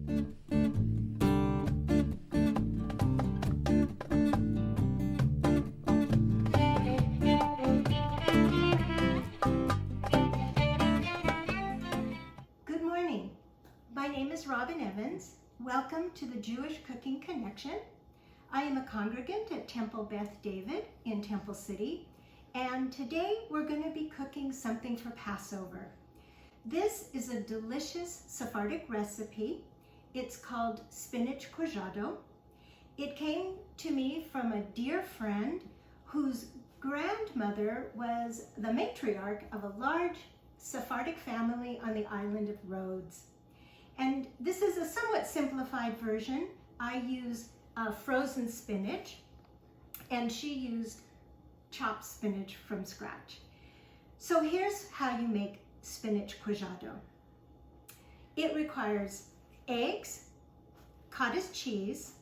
Good morning. My name is Robin Evans. Welcome to the Jewish Cooking Connection. I am a congregant at Temple Beth David in Temple City, and today we're going to be cooking something for Passover. This is a delicious Sephardic recipe. It's called Spinach Quajado. It came to me from a dear friend whose grandmother was the matriarch of a large Sephardic family on the island of Rhodes. And this is a somewhat simplified version. I use frozen spinach, and she used chopped spinach from scratch. So here's how you make spinach quajado. It requires eggs, cottage cheese,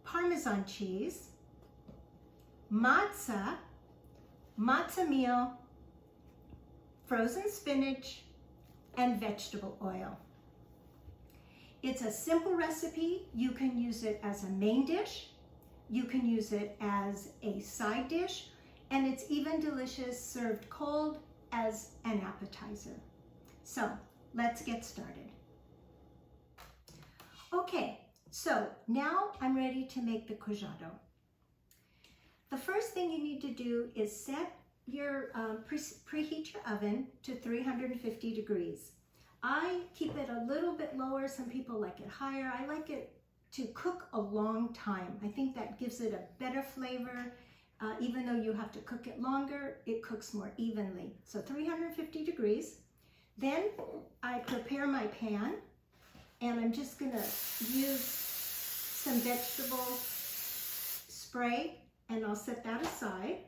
Parmesan cheese, matzah meal, frozen spinach, and vegetable oil. It's a simple recipe. You can use it as a main dish, you can use it as a side dish, and it's even delicious served cold as an appetizer. So let's get started. Okay, so now I'm ready to make the quajado. The first thing you need to do is set your preheat your oven to 350 degrees. I keep it a little bit lower. Some people like it higher. I like it to cook a long time. I think that gives it a better flavor. Even though you have to cook it longer, it cooks more evenly. So 350 degrees. Then I prepare my pan, and I'm just gonna use some vegetable spray, and I'll set that aside.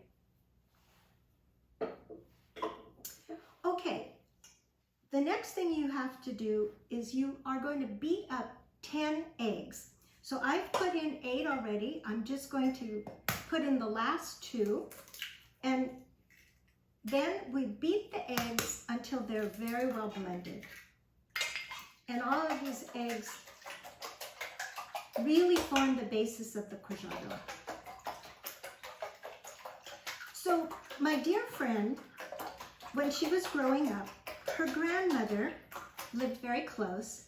Okay, the next thing you have to do is you are going to beat up 10 eggs. So I've put in 8 already. I'm just going to put in the last 2, and then we beat the eggs until they're very well blended. And all of these eggs really form the basis of the quajado. So my dear friend, when she was growing up, her grandmother lived very close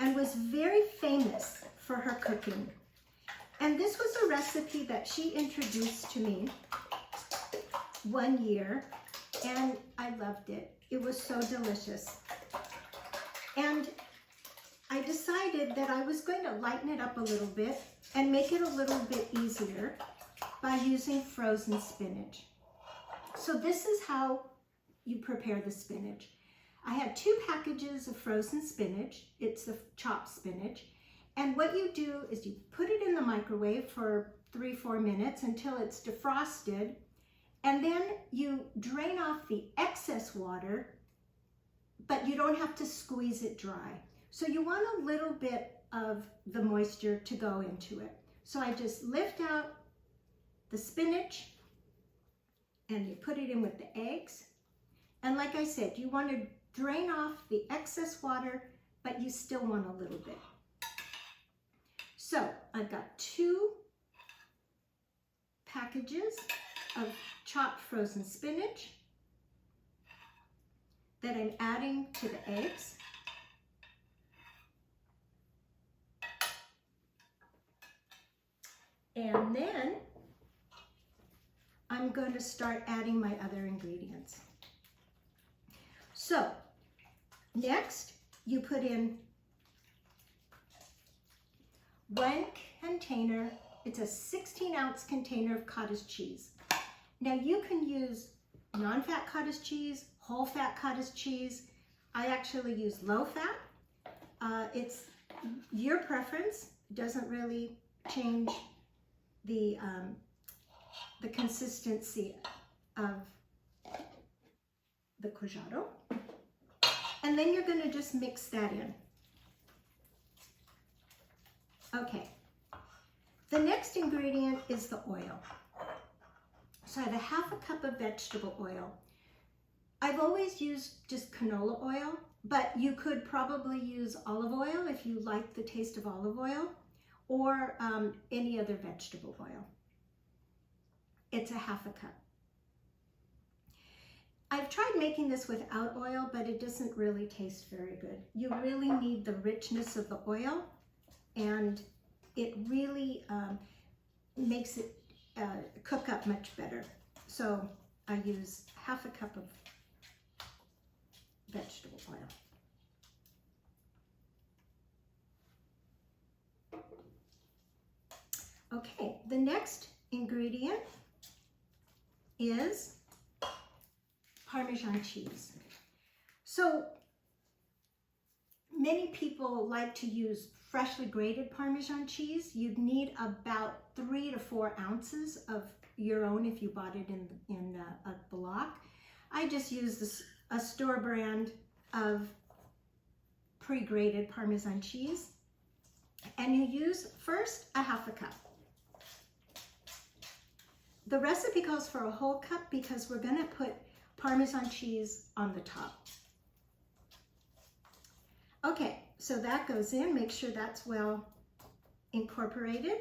and was very famous for her cooking. And this was a recipe that she introduced to me one year, and I loved it. It was so delicious. And I decided that I was going to lighten it up a little bit and make it a little bit easier by using frozen spinach. So this is how you prepare the spinach. I have 2 packages of frozen spinach. It's the chopped spinach. And what you do is you put it in the microwave for 3-4 minutes until it's defrosted, and then you drain off the excess water, but you don't have to squeeze it dry. So you want a little bit of the moisture to go into it. So I just lift out the spinach and you put it in with the eggs. And like I said, you want to drain off the excess water, but you still want a little bit. So I've got 2 packages of chopped frozen spinach that I'm adding to the eggs. And then I'm going to start adding my other ingredients. So next you put in 1 container, it's a 16-ounce container of cottage cheese. Now you can use non-fat cottage cheese, whole fat cottage cheese. I actually use low fat. It's your preference. It doesn't really change the consistency of the quajado. And then you're going to just mix that in. Okay, the next ingredient is the oil. So I have a 1/2 cup of vegetable oil. I've always used just canola oil, but you could probably use olive oil if you like the taste of olive oil, or any other vegetable oil. It's a half a cup. I've tried making this without oil, but it doesn't really taste very good. You really need the richness of the oil, and it really makes it cook up much better. So I use half a cup of vegetable oil. Okay, the next ingredient is Parmesan cheese. So many people like to use freshly grated Parmesan cheese. You'd need about 3 to 4 ounces of your own if you bought it in a block. I just use a store brand of pre-grated Parmesan cheese, and you use first a half a cup. The recipe calls for a whole cup because we're going to put Parmesan cheese on the top. Okay, so that goes in. Make sure that's well incorporated.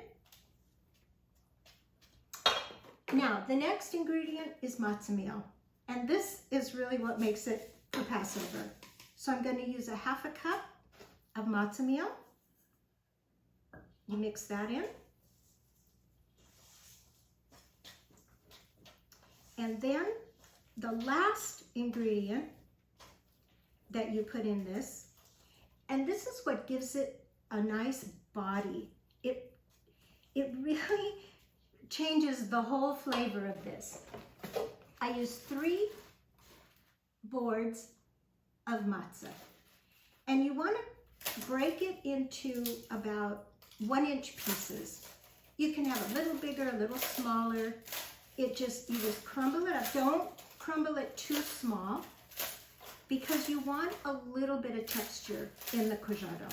Now, the next ingredient is matzo meal, and this is really what makes it for Passover. So I'm going to use a half a cup of matzo meal. You mix that in. And then the last ingredient that you put in this, and this is what gives it a nice body. It really changes the whole flavor of this. I use 3 boards of matzah, and you want to break it into about 1-inch pieces. You can have a little bigger, a little smaller. You just crumble it up. Don't crumble it too small because you want a little bit of texture in the quajado.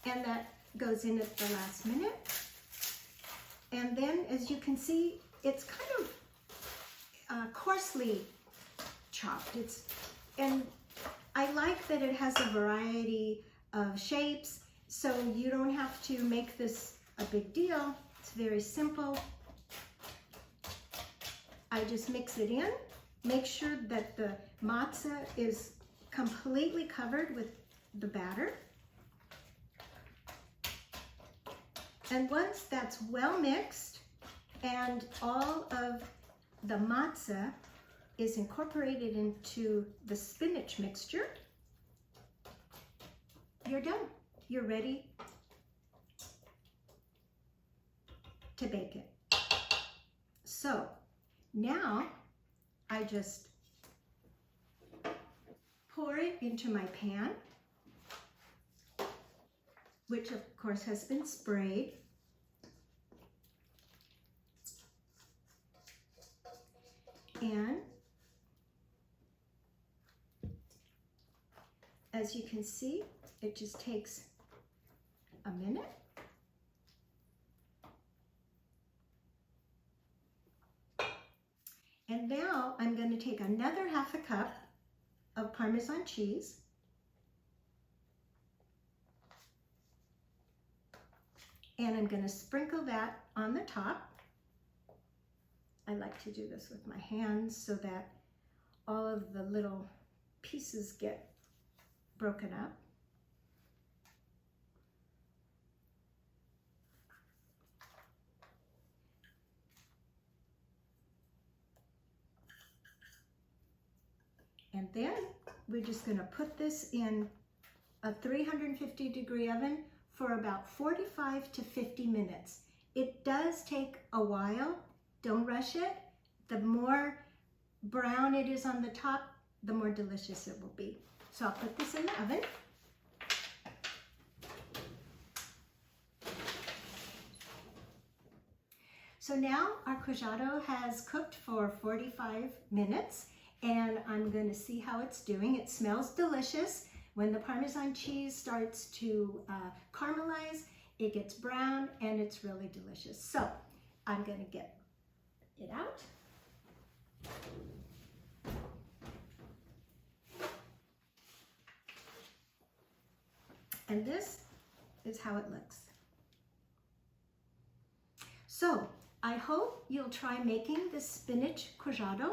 And that goes in at the last minute. And then, as you can see, it's kind of coarsely chopped. And I like that it has a variety of shapes, so you don't have to make this a big deal. It's very simple. I just mix it in. Make sure that the matzah is completely covered with the batter. And once that's well mixed and all of the matzah is incorporated into the spinach mixture, you're done. You're ready to bake it. So now I just pour it into my pan, which of course has been sprayed. And as you can see, it just takes a minute. And now I'm going to take another half a cup of Parmesan cheese. And I'm going to sprinkle that on the top. I like to do this with my hands so that all of the little pieces get broken up. And then we're just going to put this in a 350-degree oven for about 45 to 50 minutes. It does take a while. Don't rush it. The more brown it is on the top, the more delicious it will be. So I'll put this in the oven. So now our quajado has cooked for 45 minutes, and I'm going to see how it's doing. It smells delicious. When the Parmesan cheese starts to caramelize, it gets brown and it's really delicious. So I'm going to get it out. And this is how it looks. So I hope you'll try making this spinach quajado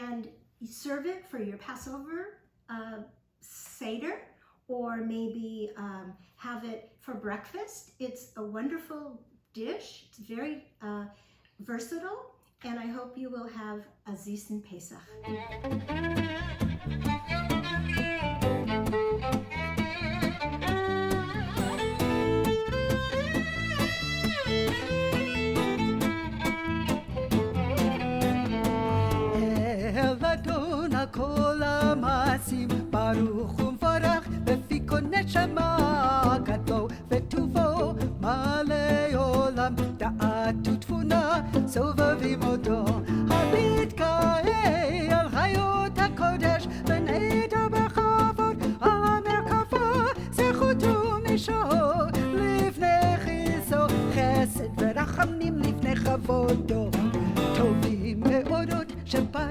and serve it for your Passover Seder, or maybe have it for breakfast. It's a wonderful dish. It's very versatile, and I hope you will have Aziz and Pesach. כל המעשים ברוך ומבורך בפי כל נשמה גדלו וטובו מלא עולם דעת ותבונה סובבים אותו המתגאה על חיות הקודש ונדע בכבוד על המרכבה זכות ומשור לפני חיסו חסד ורחמים לפני כבודו טובים מאוד עוד שבא